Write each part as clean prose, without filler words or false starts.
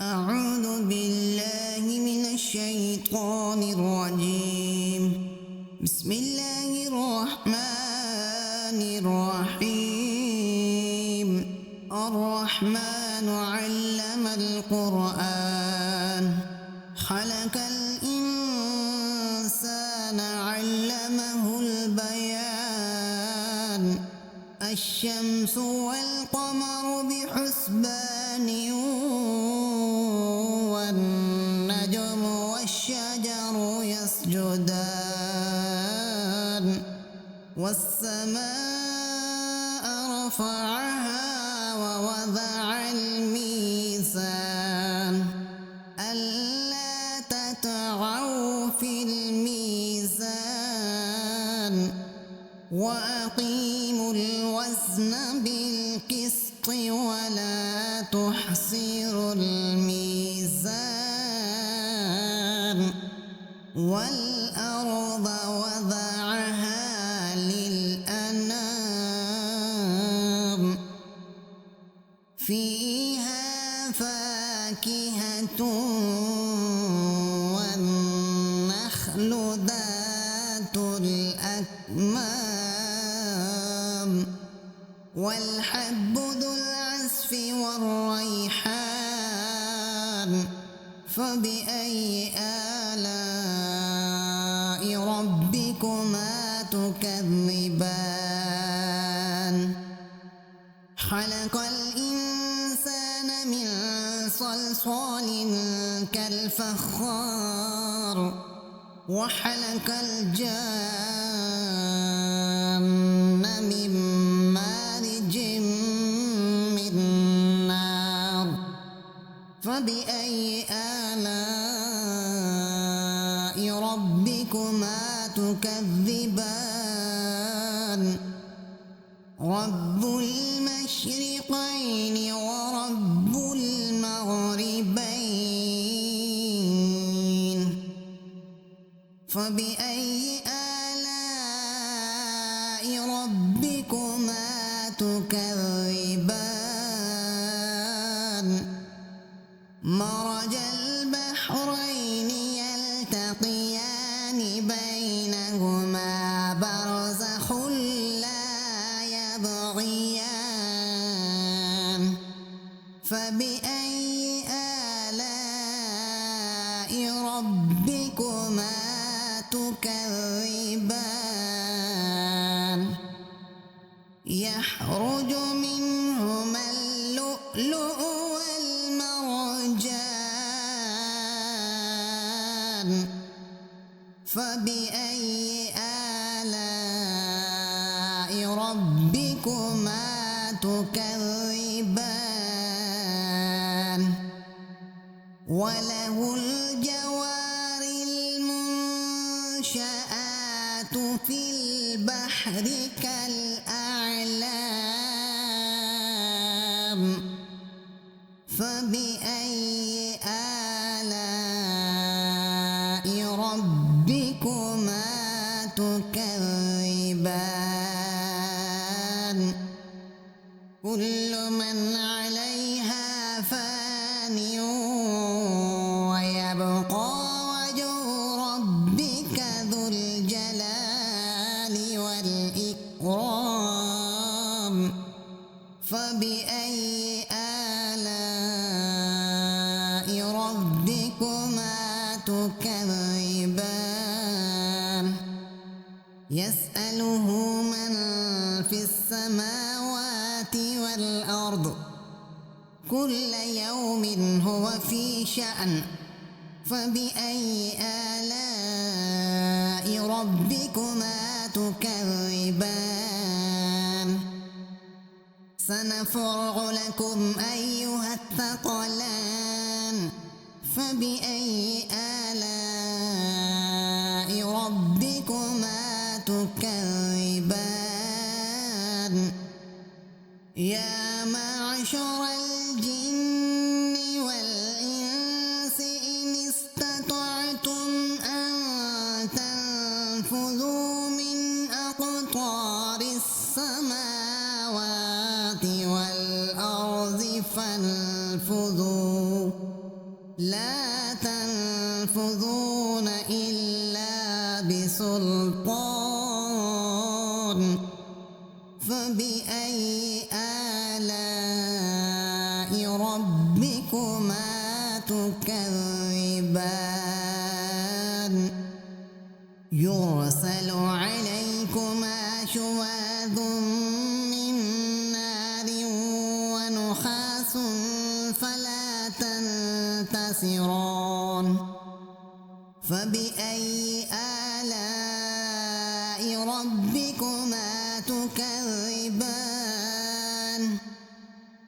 أعوذ بالله من الشيطان الرجيم. بسم الله الرحمن الرحيم. الرحمن علم القرآن، خلق الإنسان علمه البيان. الشمس والقمر بحسبان، والنجم والشجر يسجدان. والسماء رفعها ووضع الميزان، ألا تطغوا في الميزان، وأقيموا الوزن بالقسط ولا تخسروا الميزان. والأرض وضعها للأنام، فيها فاكهة والنخل ذات الأكمام، والحب ذو العصف والريحان. فبأي آلاء ربكما تكذبان؟ خلق الإنسان من صلصال كالفخار، وخلق الجان من مارج من نار. فبأي آلاء ربكما تكذبان؟ رب المشرقين ورب المغربين. فبأي آلاء ربكما تكذبان؟ مرج البحرين يلتقيان، بينهما برزخ لا يبغيان. فبأي آلاء ربكما تكذبان؟ يخرج منهما اللؤلؤ والمرجان. فبأي آلاء ربكما تكذبان؟ وله الجوار المنشآت في البحر كالأعلام. فبأي آلاء ربكما تكذبان؟ كل من عليها فان، ويبقى وجه ربك ذو الجلال والإكرام. فبأي آلاء ربكما تكذبان؟ يسأله من في السماوات والأرض، كل يوم هو في شأن. فبأي آلاء ربكما تكذبان؟ سنفرغ لكم أيها الثقلان. فبأي آلاء ربكما تكذبان؟ يا معشر الجن والإنس إن استطعتم أن تنفذوا من أقطار السماوات والأرض فانفذوا لا تنفذون إلا بسلطان فبأي آلاء ربكما تكذبان يرسل عليكما شواظ من نار ونحاس فلا تنتصران فبأي آلاء ربكما تكذبان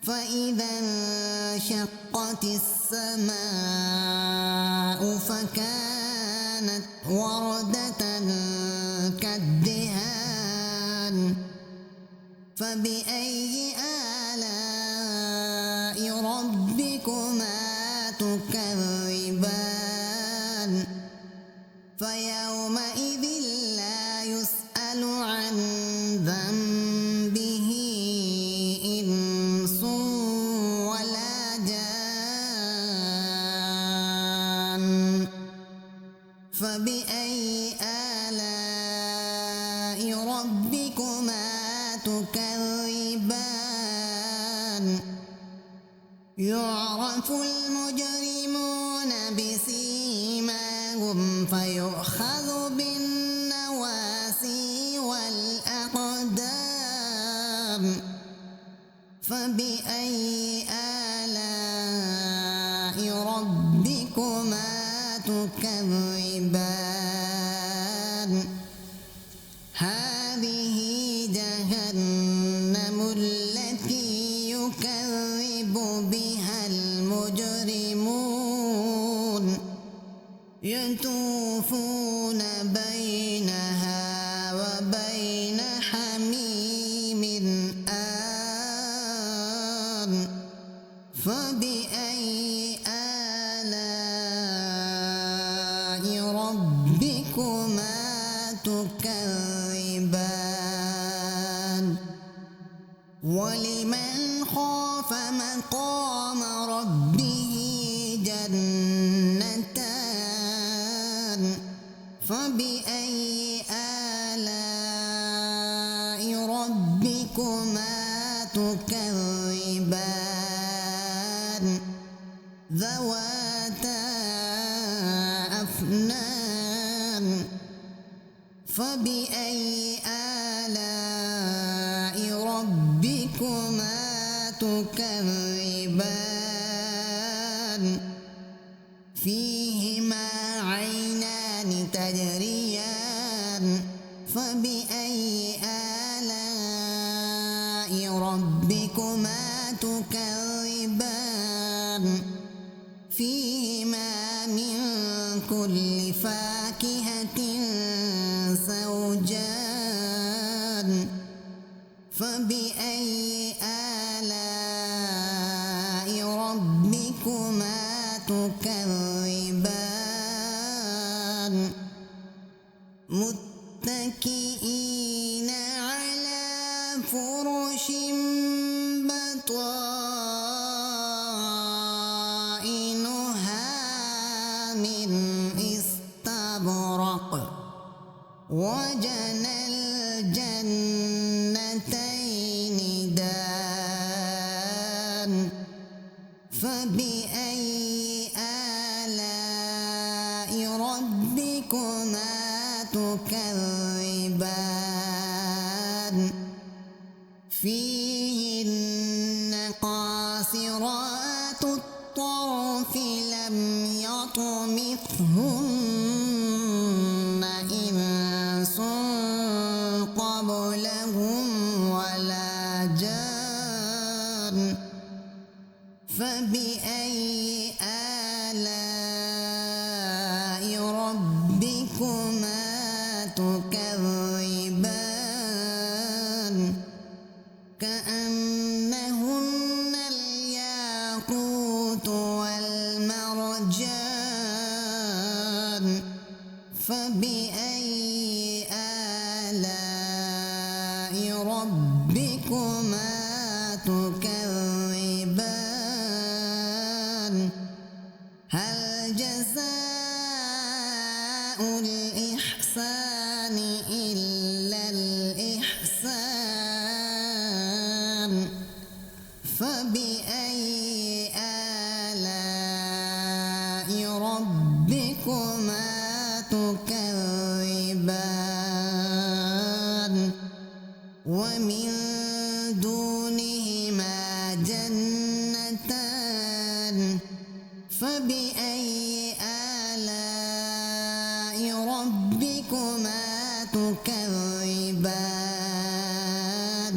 فإذا انشقت السماء فكانت وردة كالدهان فبأي آلاء ربكما تكذبان فيومئذ لا يسأل عن ذنبه إنس ولا جان فبأي آلاء ربكما تكذبان يعرف المجرمون بسيماهم فيؤخذ بالنواسي والأقدام فبأي آلاء ربكما تكذبان هذه جهنم التي يكذب بها المجرمون يطوفون بينها وبين حميم آن فبأي آلاء ربكما تكذبان ولمن خاف مقام ربه جنتان فبأي آلاء ربكما تكذبان ذواتا أفنان فبأي آلاء ربكما تكذبان فيهما عينان تجريان فبأي آلاء ربكما تكذبان فيهما من كل فاكهة زوجان فبأي آلاء ربكما تكذبان متكئين على فرش بطائنها من استبرق وجنى الجنتين دان فبأي آلاء ربكما تكذبان فيهن قاصرات الطرف لم يطمثهن إنس قبلهم ولا جان فبأي آلاء ربكما تكذبان كأنهن الياقوت والمرجان فبأي آلاء ربكما تكذبان هل جزاء الإحسان إلا الإحسان فبأي آلاء ربكما تكذبان ومن دونهما جنتان فبأي آلاء ربكما تكذبان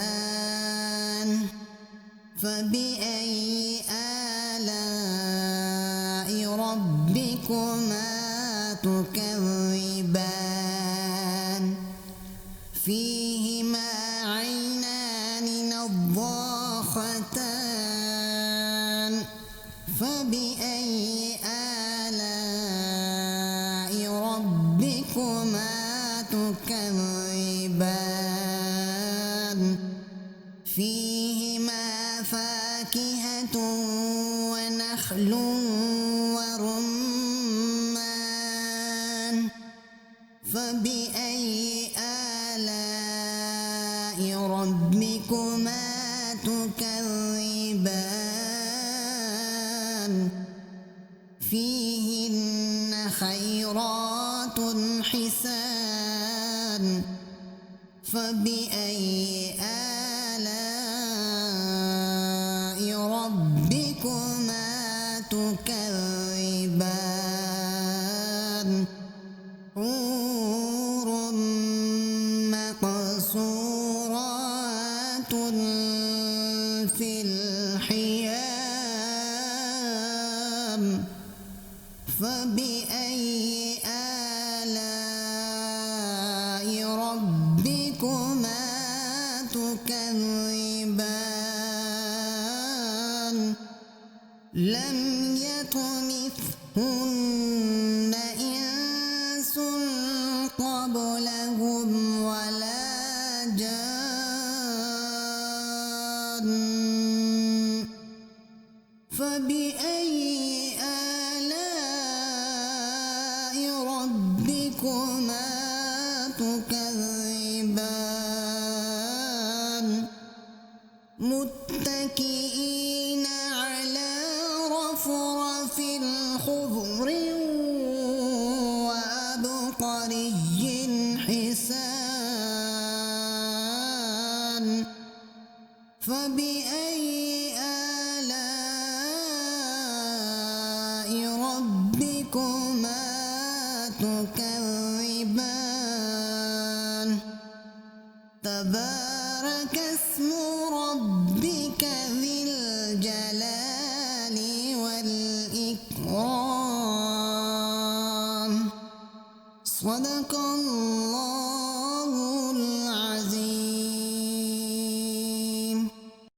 مدهامتان فبأي آلاء ربكما تكذبان فيهما عينان نضاختان فبأي آلاء ربكما تكذبان فيهما فاكهة ونخل ورمان فبأي آلاء ربكما تكذبان فيهن خيرات حسان فبأي آلاء ربكما تكذبان حور مقصورات في الخيام فبأي آلاء ربكما تكذبان لم يطمثهن إنس قبلهم ولا جان فبأي آلاء ربكما تكذبان متكئين على رفرف خضر وعبقري حسان فبأي آلاء ربكما تكذبان تبارك اسم ربك ذي الجلال والإكرام صدق الله